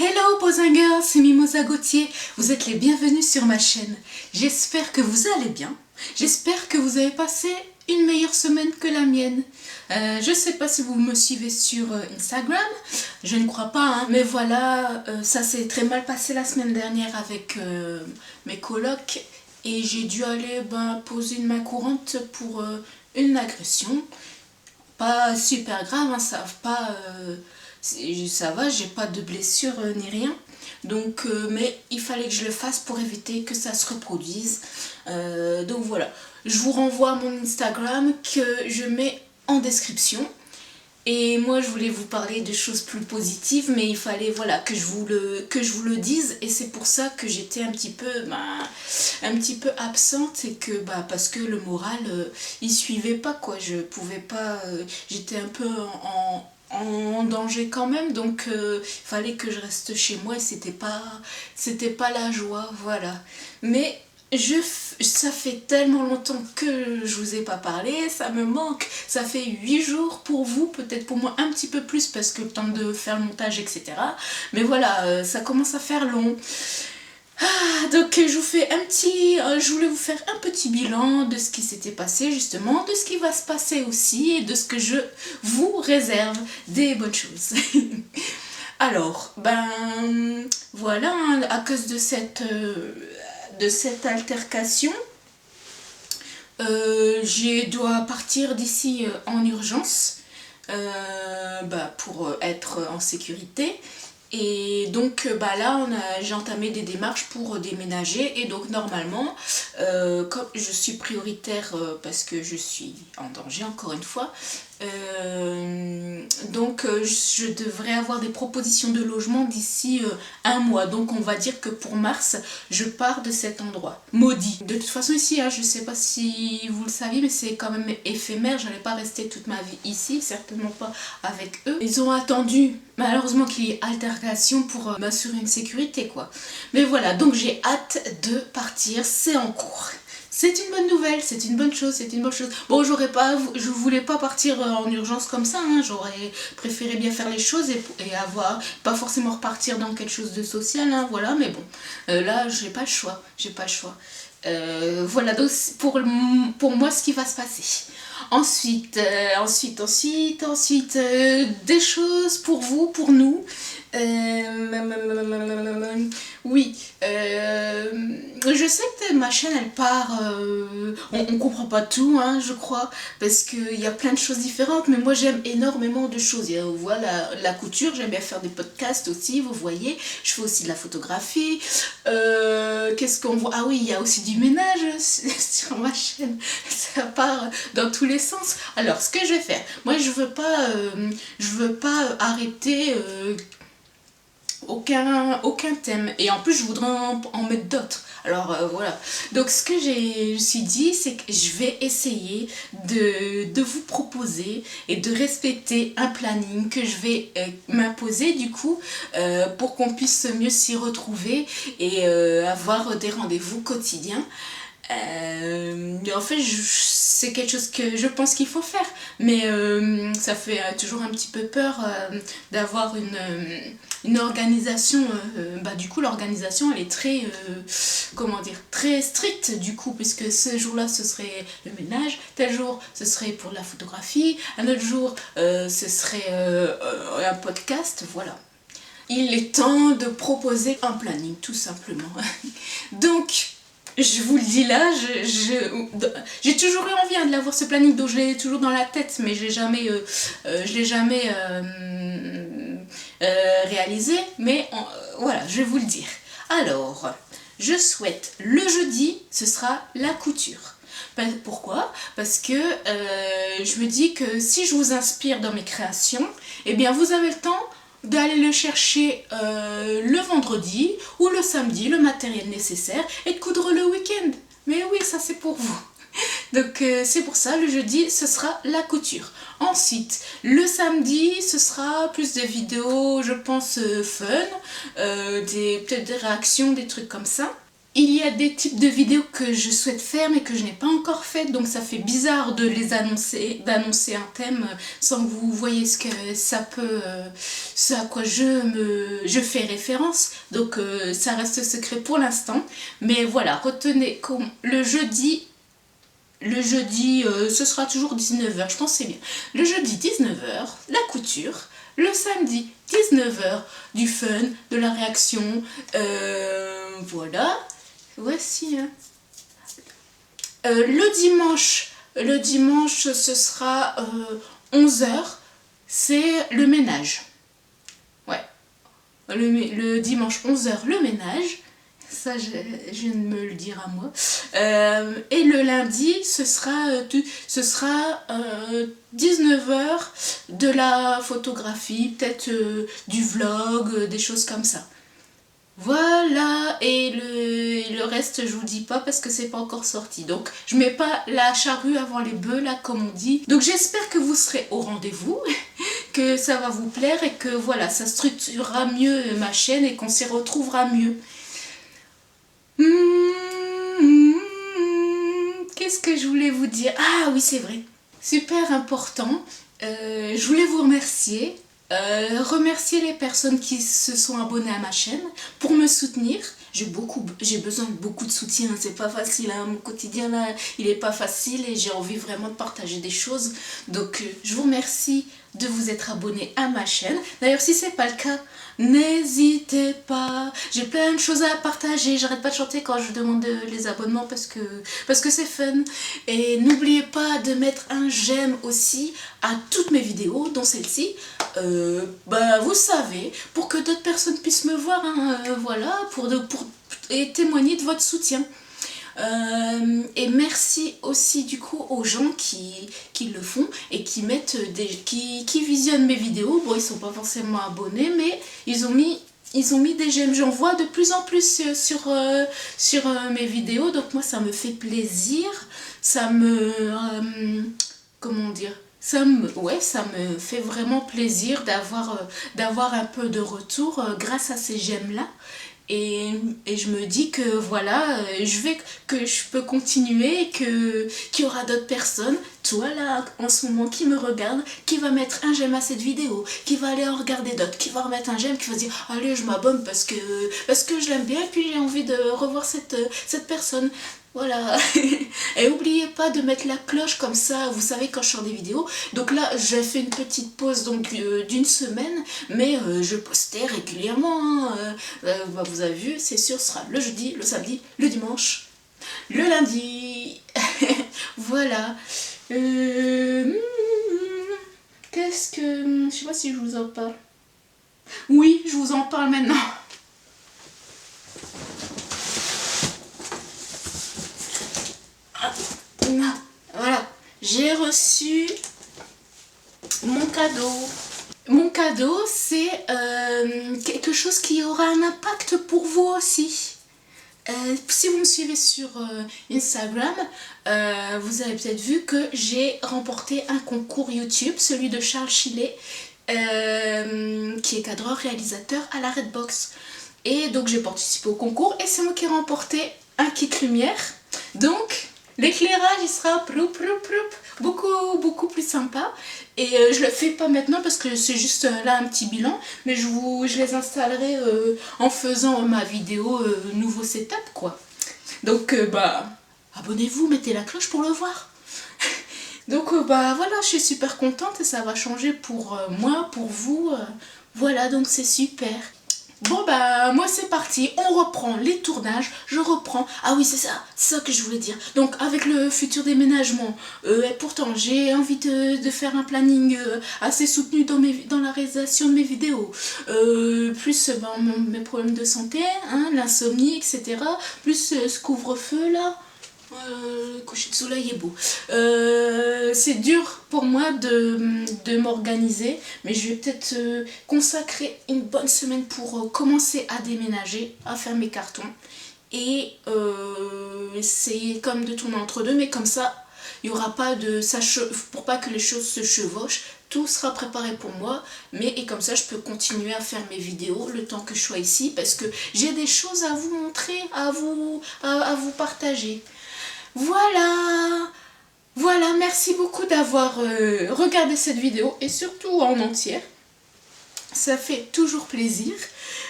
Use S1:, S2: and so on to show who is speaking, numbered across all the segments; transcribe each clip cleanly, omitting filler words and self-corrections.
S1: Hello Posing Girls, c'est Mimosa Gauthier, vous êtes les bienvenus sur ma chaîne. J'espère que vous allez bien, j'espère que vous avez passé une meilleure semaine que la mienne. Je sais pas si vous me suivez sur Instagram, je ne crois pas, hein, mais voilà, ça s'est très mal passé la semaine dernière avec mes colocs et j'ai dû aller poser une main courante pour une agression. Pas super grave, hein, ça va, j'ai pas de blessure ni rien. Donc, mais il fallait que je le fasse pour éviter que ça se reproduise. Donc voilà, je vous renvoie à mon Instagram que je mets en description. Et moi je voulais vous parler de choses plus positives, mais il fallait voilà que je vous le dise, et c'est pour ça que j'étais un petit peu absente, et que parce que le moral il suivait pas quoi, je pouvais pas, j'étais un peu en danger quand même, donc il fallait que je reste chez moi, et c'était pas la joie, voilà. Mais ça fait tellement longtemps que je vous ai pas parlé, ça me manque, ça fait 8 jours pour vous, peut-être pour moi un petit peu plus parce que le temps de faire le montage, etc. Mais voilà, ça commence à faire long. Donc je voulais vous faire un petit bilan de ce qui s'était passé justement, de ce qui va se passer aussi, et de ce que je vous réserve des bonnes choses. Alors, voilà, hein, à cause de cette altercation, je dois partir d'ici en urgence pour être en sécurité. Et donc là j'ai entamé des démarches pour déménager, et donc normalement comme je suis prioritaire parce que je suis en danger encore une fois, donc je devrais avoir des propositions de logement d'ici un mois. Donc on va dire que pour mars je pars de cet endroit maudit. De toute façon ici, je sais pas si vous le saviez, mais c'est quand même éphémère, je n'allais pas rester toute ma vie ici, certainement pas avec eux. Ils ont attendu malheureusement qu'il y ait altercation pour m'assurer une sécurité quoi. Mais voilà, donc j'ai hâte de partir, c'est en cours. C'est une bonne nouvelle, c'est une bonne chose, c'est une bonne chose. Bon, je voulais pas partir en urgence comme ça, hein. J'aurais préféré bien faire les choses et pas forcément repartir dans quelque chose de social, hein, voilà, mais bon, là, j'ai pas le choix. Voilà, donc pour moi, ce qui va se passer. Ensuite, des choses pour vous, pour nous. Oui, je sais que ma chaîne elle part, on comprend pas tout, hein, je crois, parce qu'il y a plein de choses différentes, mais moi j'aime énormément de choses. Il y a, voilà, la couture, j'aime bien faire des podcasts aussi, vous voyez, je fais aussi de la photographie, qu'est-ce qu'on voit, ah oui, il y a aussi du ménage sur ma chaîne, ça part dans tous les sens. Alors ce que je vais faire, moi je veux pas arrêter aucun thème, et en plus je voudrais en mettre d'autres. Alors voilà, donc ce que je me suis dit, c'est que je vais essayer de vous proposer et de respecter un planning que je vais m'imposer du coup, pour qu'on puisse mieux s'y retrouver et avoir des rendez-vous quotidiens. En fait, c'est quelque chose que je pense qu'il faut faire, mais ça fait toujours un petit peu peur d'avoir une organisation. Du coup, l'organisation elle est très, très stricte du coup, puisque ce jour-là ce serait le ménage, tel jour ce serait pour la photographie, un autre jour ce serait un podcast, voilà. Il est temps de proposer un planning, tout simplement. Donc, je vous le dis là, j'ai toujours eu envie de l'avoir ce planning, donc je l'ai toujours dans la tête, mais je l'ai jamais réalisé, mais voilà, je vais vous le dire. Alors, je souhaite le jeudi, ce sera la couture. Pourquoi ? Parce que je me dis que si je vous inspire dans mes créations, eh bien vous avez le temps d'aller le chercher le vendredi ou le samedi, le matériel nécessaire, et de coudre le week-end. Mais oui, ça c'est pour vous. Donc c'est pour ça, le jeudi ce sera la couture. Ensuite, le samedi ce sera plus des vidéos, je pense, fun, peut-être des réactions, des trucs comme ça. Il y a des types de vidéos que je souhaite faire mais que je n'ai pas encore faites, donc ça fait bizarre de les d'annoncer un thème sans que vous voyez ce que ça peut, ce à quoi je fais référence, donc ça reste secret pour l'instant. Mais voilà, retenez comme le jeudi, ce sera toujours 19h, je pense que c'est bien. Le jeudi 19h, la couture. Le samedi 19h, du fun, de la réaction, voilà. Voici. Hein. Le dimanche, ce sera 11h, c'est le ménage. Ouais, le dimanche 11h, le ménage. Ça, je viens de me le dire à moi. Et le lundi, ce sera 19h de la photographie, peut-être du vlog, des choses comme ça. Voilà, et le reste, je vous dis pas parce que c'est pas encore sorti. Donc, je mets pas la charrue avant les bœufs, là, comme on dit. Donc, j'espère que vous serez au rendez-vous, que ça va vous plaire et que, voilà, ça structurera mieux ma chaîne et qu'on s'y retrouvera mieux. Qu'est-ce que je voulais vous dire? Ah oui, c'est vrai. Super important. Je voulais vous remercier. Remercier les personnes qui se sont abonnées à ma chaîne pour me soutenir. J'ai besoin de beaucoup de soutien, c'est pas facile, hein. Mon quotidien là, il est pas facile et j'ai envie vraiment de partager des choses. Donc je vous remercie de vous être abonné à ma chaîne. D'ailleurs, si c'est pas le cas, n'hésitez pas. J'ai plein de choses à partager. J'arrête pas de chanter quand je demande les abonnements parce que c'est fun. Et n'oubliez pas de mettre un j'aime aussi à toutes mes vidéos, dont celle-ci. Vous savez, pour que d'autres personnes puissent me voir, hein, voilà, et témoigner de votre soutien. Et merci aussi du coup aux gens qui le font et qui mettent qui visionnent mes vidéos. Bon, ils sont pas forcément abonnés, mais ils ont mis des j'aime. J'en vois de plus en plus sur mes vidéos, donc moi ça me fait plaisir. Ça me comment dire, ça me fait vraiment plaisir d'avoir un peu de retour grâce à ces j'aime là. Et je me dis que voilà, je peux continuer, qu'il y aura d'autres personnes, toi là en ce moment qui me regarde, qui va mettre un j'aime à cette vidéo, qui va aller en regarder d'autres, qui va remettre un j'aime, qui va se dire allez, je m'abonne parce que je l'aime bien et puis j'ai envie de revoir cette personne. Voilà. Et n'oubliez pas de mettre la cloche comme ça, vous savez, quand je sors des vidéos. Donc là, j'ai fait une petite pause d'une semaine, mais je postais régulièrement. Hein. Vous avez vu, c'est sûr, ce sera le jeudi, le samedi, le dimanche, le lundi. Voilà. Qu'est-ce que... Je sais pas si je vous en parle. Oui, je vous en parle maintenant. Voilà, j'ai reçu mon cadeau. Mon cadeau, c'est quelque chose qui aura un impact pour vous aussi. Si vous me suivez sur Instagram, vous avez peut-être vu que j'ai remporté un concours YouTube, celui de Charles Chillet, qui est cadreur réalisateur à la Redbox. Et donc j'ai participé au concours et c'est moi qui ai remporté un kit lumière. Donc l'éclairage il sera beaucoup plus sympa. Et je le fais pas maintenant parce que c'est juste là un petit bilan, mais je les installerai en faisant ma vidéo nouveau setup quoi. Donc abonnez-vous, mettez la cloche pour le voir. Donc voilà, je suis super contente et ça va changer pour moi, pour vous. Voilà, donc c'est super. Bon moi c'est parti, on reprend les tournages, je reprends, ah oui c'est ça que je voulais dire. Donc avec le futur déménagement, et pourtant j'ai envie de faire un planning assez soutenu dans la réalisation de mes vidéos, plus mes problèmes de santé, hein, l'insomnie, etc. Plus ce couvre-feu là. Le coucher de soleil est beau. C'est dur pour moi de m'organiser, mais je vais peut-être consacrer une bonne semaine pour commencer à déménager, à faire mes cartons et essayer comme de tourner entre deux, mais comme ça il n'y aura pas de pour pas que les choses se chevauchent, tout sera préparé pour moi, et comme ça je peux continuer à faire mes vidéos le temps que je sois ici, parce que j'ai des choses à vous montrer, à vous partager. Voilà, merci beaucoup d'avoir regardé cette vidéo, et surtout en entière. Ça fait toujours plaisir.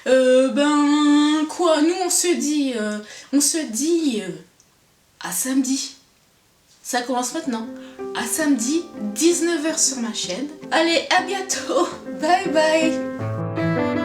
S1: Nous on se dit à samedi. Ça commence maintenant. À samedi, 19 h sur ma chaîne. Allez, à bientôt. Bye bye.